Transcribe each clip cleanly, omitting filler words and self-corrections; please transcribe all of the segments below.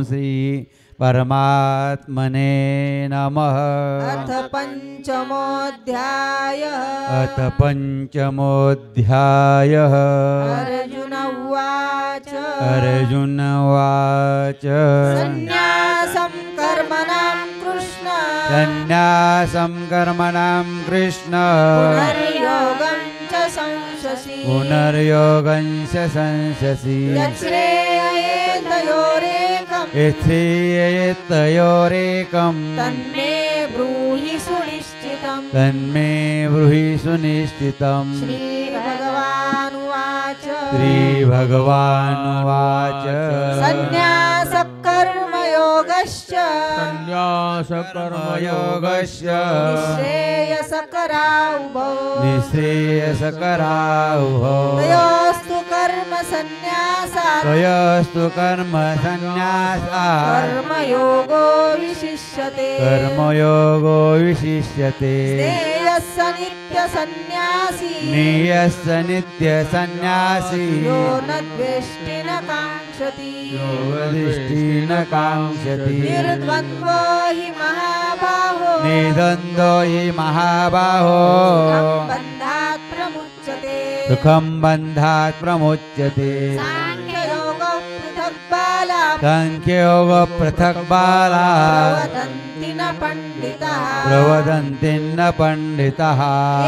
श्री परमात्मने नमः। अथ पंचमोऽध्यायः। अथ पंचमोऽध्यायः। अर्जुन उवाच। अर्जुन उवाच। सन्न्यासं कर्मणां कृष्ण। सन्न्यासं कर्मणां कृष्ण। पुनर्योगं च संशसि। पुनर्योगं च संशसि। यच्छ्रेयस्तयोरेकं तन्मे ब्रूहि सुनिश्चितम्। तन्मे ब्रूहि सुनिश्चितम्। श्रीभगवानुवाच। श्रीभगवानुवाच। सन्न्यासः कर्मयोगश्च। सन्न्यासकर्मयोगश्च। निःश्रेयसकरावुभौ। निःश्रेयसकरावुभौ। तयोस्तु कर्म सन्न्यासात्। तयोस्तु कर्म सन्न्यासात्। कर्मयोगो विशिष्यते। कर्मयोगो विशिष्यते। स्नेयस्स नित्यसन्न्यासी। नियस्स नित्यसन्न्यासी। यो न द्वेष्टि न काङ्क्षति। योगदृष्टि न काङ्क्षति। निर्द्वन्द्वो हि महाबाहो। निर्द्वन्द्वो हि महाबाहो। बन्धात् प्रमुच्यते। सुखं बन्धात् प्रमुच्यते। साङ्ख्ययोगः पृथक् बालाः। साङ्ख्ययोगः पृथक् बालाः। प्रवदन्ति न पण्डिताः। प्रवदन्ति न पण्डिताः।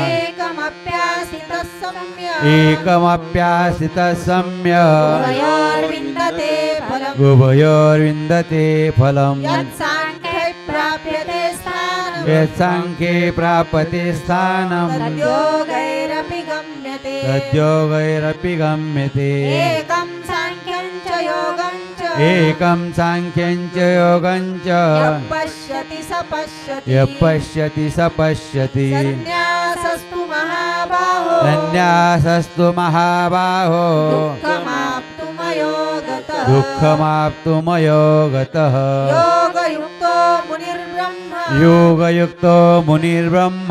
एकमप्यासितः सम्यक्। एकमप्यासितः सम्यक्। उभयोर्विन्दते फलम्। उभयोर्विन्दते फलम्। यत्साङ्ख्ये प्राप्यते स्थानम्। यत्साङ्ख्ये प्राप्यते स्थानम्। तद्योगैरपि गम्यते। तद्योगैरपि गम्यते। एकं साङ्ख्यं च योगं च। एकं साङ्ख्यं च योगं च। यः पश्यति स पश्यति। यः पश्यति स पश्यति। सन्न्यासस्तु महाबाहो। सन्न्यासस्तु महाबाहो। दुःखमाप्तुमयोगतः। दुःखमाप्तुमयो गतः। योगयुक्तो मुनिर्ब्रह्म। योगयुक्तो मुनिर्ब्रह्म।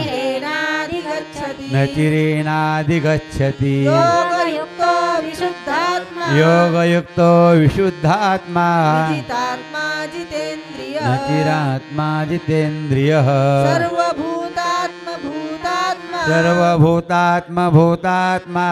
चिरेणाधिगच्छति। न चिरेणाधिगच्छति। योगयुक्तो विशुद्धात्मा। योगयुक्तो विशुद्धात्मा। जितात्मा जितेन्द्रियः। न चिरात्मा जितेन्द्रियः। सर्वभूतात्मभूतात्मा। सर्वभूतात्मभूतात्मा।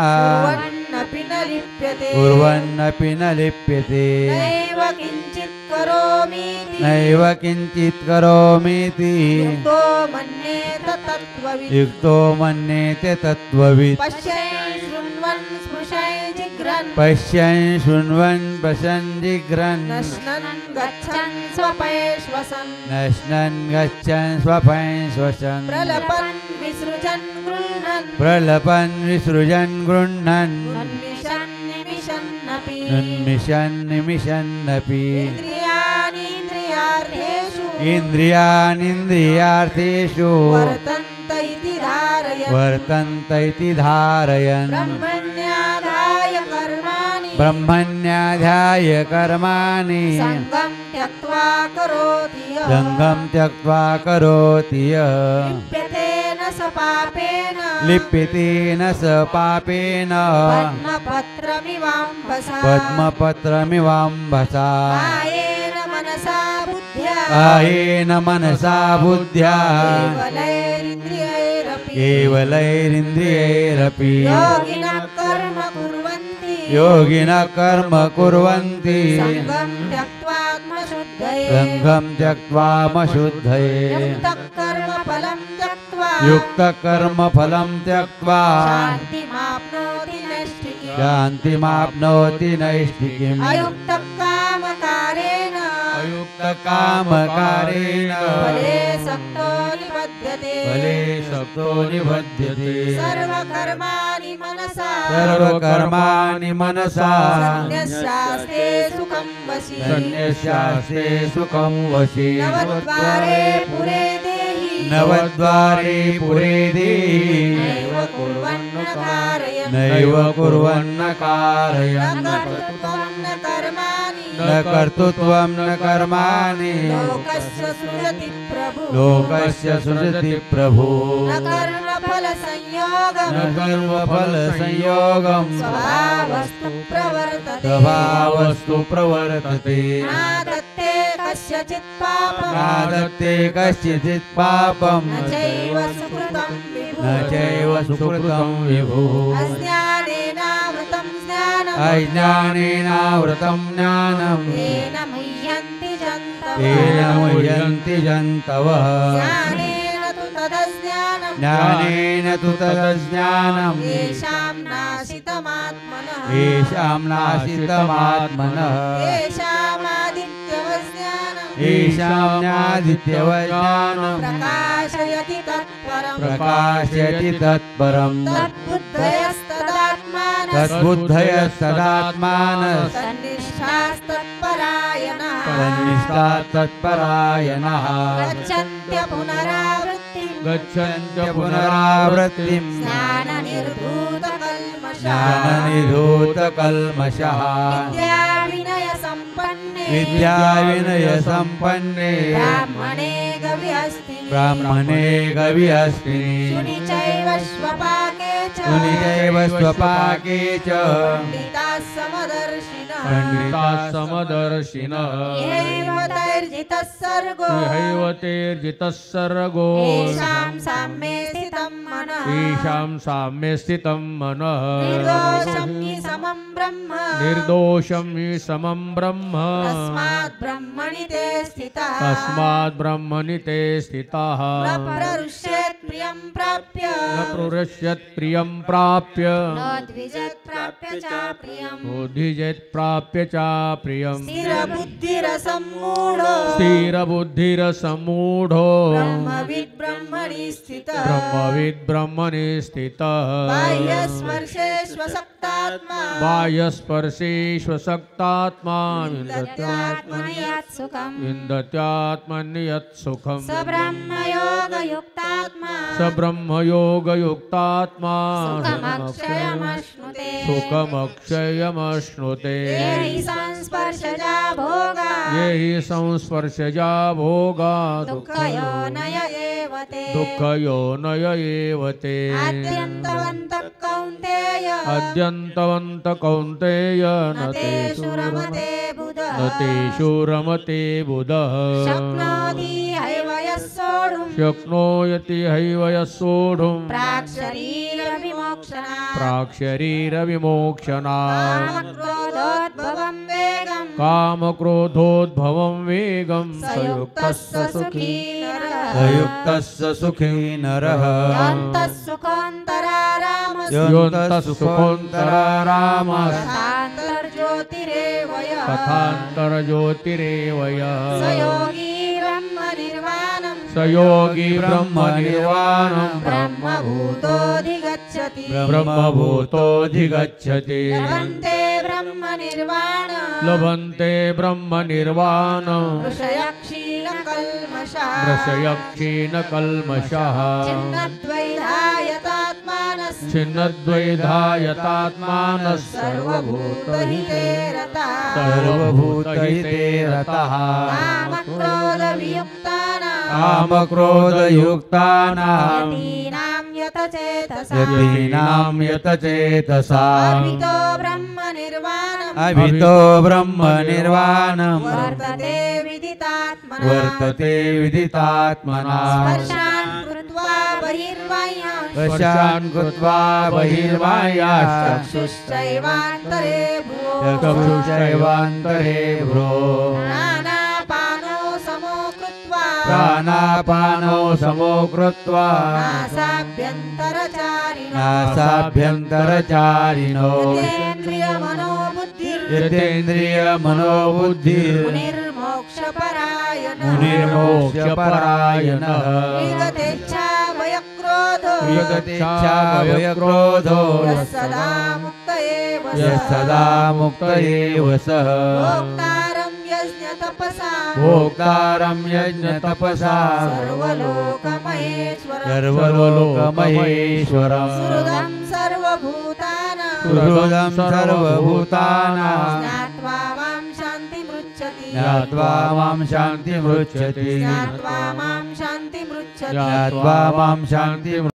कुर्वन्नपि न लिप्यते। कुर्वन्नपि न लिप्यते। नैव किञ्चित् करोमीति। नैव किञ्चित् करोमीति। युक्तो मन्येत तत्त्ववित्। युक्तो मन्येते तत्त्ववित्। पश्यन् शृण्वन् स्पृशन् जिघ्रन्। पश्यन् शृण्वन् पश्यन् जिघ्रन्। नश्नन् गच्छन् स्वपयेष्वसन्। नश्नन् गच्छन् स्वपन् श्वसन्। प्रलपन् विसृजन् गृह्णन्। प्रलपन् विसृजन् गृह्णन्। उन्मिषन् निमिषन्नपि। उन्मिषन् निमिषन्नपि। इन्द्रियाणीन्द्रियार्थेषु। इन्द्रियाणीन्द्रियार्थेषु। वर्तन्त इति धारयन्। वर्तन्त इति धारयन्। ब्रह्मण्याधाय कर्माणि। ब्रह्मण्याध्याय कर्माणि। सङ्गं त्यक्त्वा करोति यः। सङ्गं त्यक्त्वा करोति यः। लिप्यते न स पापेन। लिप्यते न स पापेन। पद्मपत्रमिवाम्भसा। पद्मपत्रमिवाम्भसा। कायेन मनसा बुद्ध्या। कायेन मनसा बुद्ध्या। केवलैरिन्द्रियैरपि। केवलैरिन्द्रियैरपि। योगिनः कर्म कुर्वन्ति। योगिनः कर्म कुर्वन्ति। सङ्गं त्यक्त्वात्मशुद्धये। सङ्गं त्यक्त्वामशुद्धये। युक्तः कर्मफलं त्यक्त्वा। युक्तकर्मफलं त्यक्त्वा। शान्तिमाप्नोति नैष्ठिकीम्। शान्तिमाप्नोति नैष्ठिकीम्। अयुक्तः कामकारेण। अयुक्तकामकारेण। फले सक्तो निबध्यते। फले सक्तो निबध्यते। सर्वकर्माणि मनसा। सर्वकर्माणि मनसा। सन्न्यस्यास्ते सुखं वशी। सन्न्यस्यास्ते सुखं वशी। नवद्वारे पुरे देहि। नवद्वारे पुरे देहि। नैव कुर्वन्न कारयन्। नैव कुर्वन्न कारयन्। न कर्तृत्वं न कर्माणि। न कर्तृत्वं न कर्माणि लोकस्य सृजति प्रभु लोकस्य सृजति प्रभु न कर्मफलसंयोगं न कर्मफलसंयोगं स्वभावस्तु प्रवर्तते स्वभावस्तु प्रवर्तते नादत्ते कस्यचित् पापं नादत्ते कस्यचित् पापं न चैव सुकृतं विभुः न चैव सुकृतं विभुः अज्ञानेनावृतं ज्ञानम् अज्ञानेनावृतं ज्ञानं येन मुह्यन्ति जन्तवः येन मुह्यन्ति जन्तवः ज्ञानेन तु तदज्ञानम् ज्ञानेन तु तदज्ञानं येषां नाशितमात्मनः येषां नाशितमात्मनः येषामादित्यवज्ञानम् येषाम्यादित्यवज्ञानं प्रकाशयति तत्परम् प्रकाशयति तत्परम् तद्बुद्धयस्तदात्मानः तद्बुद्धयस्तदात्मानः तन्निष्ठास्तत्परायणः तन्निष्ठाः तत्परायणः गच्छन्त्य पुनरावृत्तिम् गच्छन्त्य पुनरावृत्तिम् ज्ञाननिर्धूतकल्मषः ज्ञाननिधूतकल्मषः विद्याविनयसम्पन्ने विद्याविनयसम्पन्ने ब्राह्मणे गविहस्तिनि ब्राह्मणे गविहस्तिनि शुनि चैव स्वपाके च शुनि चैव स्वपाके च पंडिताः समदर्शिनः पण्डिताः समदर्शिनः यैव तैर्जितः सर्गो तेर्जितः सर्गो येषां साम्ये स्थितं मनः येषां साम्ये स्थितं मनः निर्दोषं हि समं ब्रह्म निर्दोषं हि समं ब्रह्म तस्मात् ब्रह्मणि ते स्थितः तस्मात् ब्रह्मणि ते स्थिताः न प्ररुष्येत् प्रियं प्राप्य न प्रुरस्यत् प्रियं प्राप्य न द्विजत् प्राप्य च प्रियम् बुद्धिजेत् प्राप्य च प्रियम् स्थिरबुद्धिरसम्मूढो स्थिरबुद्धिरसम्मूढो ब्रह्मविद् ब्रह्मणि स्थितः ब्रह्मविद् ब्रह्मणि स्थितः बाह्यस्पर्शेष्वसक्तात्मा बाह्यस्पर्शेष्वसक्तात्मा विन्दत्यात्मनि यत्सुखम् विन्दत्यात्मनि यत् सुखम् स ब्रह्मयोगयुक्तात्मा स ब्रह्मयोगयुक्तात्मा सुखमक्षयमश्नुते सुखमक्षयमश्नुते ये हि संस्पर्शजा भोगा ये हि संस्पर्शजा भोगा दुःखयोनय एव ते दुःखयोनय एव ते आद्यन्तवन्तः कौन्तेय अद्यन्तवन्त कौन्तेय न तेषु रमते बुधः न तेषु रमते बुधः शक्नोति हैव यः सोढुम् शक्नोयति हैव यः सोढुम् प्राक्शरीरविमोक्षणात् प्राक्शरीरविमोक्षणात् कामक्रोधोद्भवं वेगम् कामक्रोधोद्भवं वेगं स युक्तः स सुखी नरः सयुक्तः स सुखी नरः योऽन्तः सुखोऽन्तरारामः योऽन्तः सुखोऽन्तरारामः तथान्तर्ज्योतिरेव यः तथान्तरज्योतिरेव यः स योगी ब्रह्मनिर्वाणम् स योगी ब्रह्मनिर्वाणम् ब्रह्मभूतोऽधिगच्छति ब्रह्मभूतोऽधिगच्छति लभन्ते ब्रह्मनिर्वाणम् लभन्ते ब्रह्मनिर्वाणम् ऋषयक्षीणकल्मषः रसयक्षीणकल्मषः छिन्नद्वैधायतात्मानः छिन्नद्वैधायतात्मानः सर्वभूतहिते रतः सर्वभूतहिते रतः कामक्रोधवियुक्तानां कामक्रोधयुक्तानां यतीनां यतचेतसाम् यतीनां यतचेतसाम् अर्पितो ब्रह्मनिर्वाणम् अभितो ब्रह्मनिर्वाणं वर्तते विदितात्मना वर्तते विदितात्मना स्पर्शान् कृत्वा बहिर्बाह्यान् वशान् कृत्वा बहिर्बाह्याश्च चक्षुश्चैवान्तरे भुवो चक्षुश्चैवान्तरे भ्रो प्राणापानो समो कृत्वा प्राणापानौ समो कृत्वा नासाभ्यन्तरचारिणो नासाभ्यन्तरचारिणो यतेन्द्रियमनोबुद्धिर् मुनिर्मोक्षपरायणः मुनिर्मोक्षपरायणः विगतेच्छा भयक्रोधो विगतेच्छाभयक्रोधो यः सदा मुक्त एव यः सदा मुक्त एव सः भोक्तारं यज्ञतपसा भोक्तारं यज्ञतपसा सर्वलोकमहेश्वरं सर्वलोकमहेश्वरम् सुहृदं सर्वभूतानां सुहृदं सर्वभूतानां ज्ञात्वा वां शान्तिमृताम् ज्ञात्वा मां शान्तिमृच्छति ज्ञात्वा मां शान्तिमृच्छति ज्ञात्वा मां शान्तिमृच्छति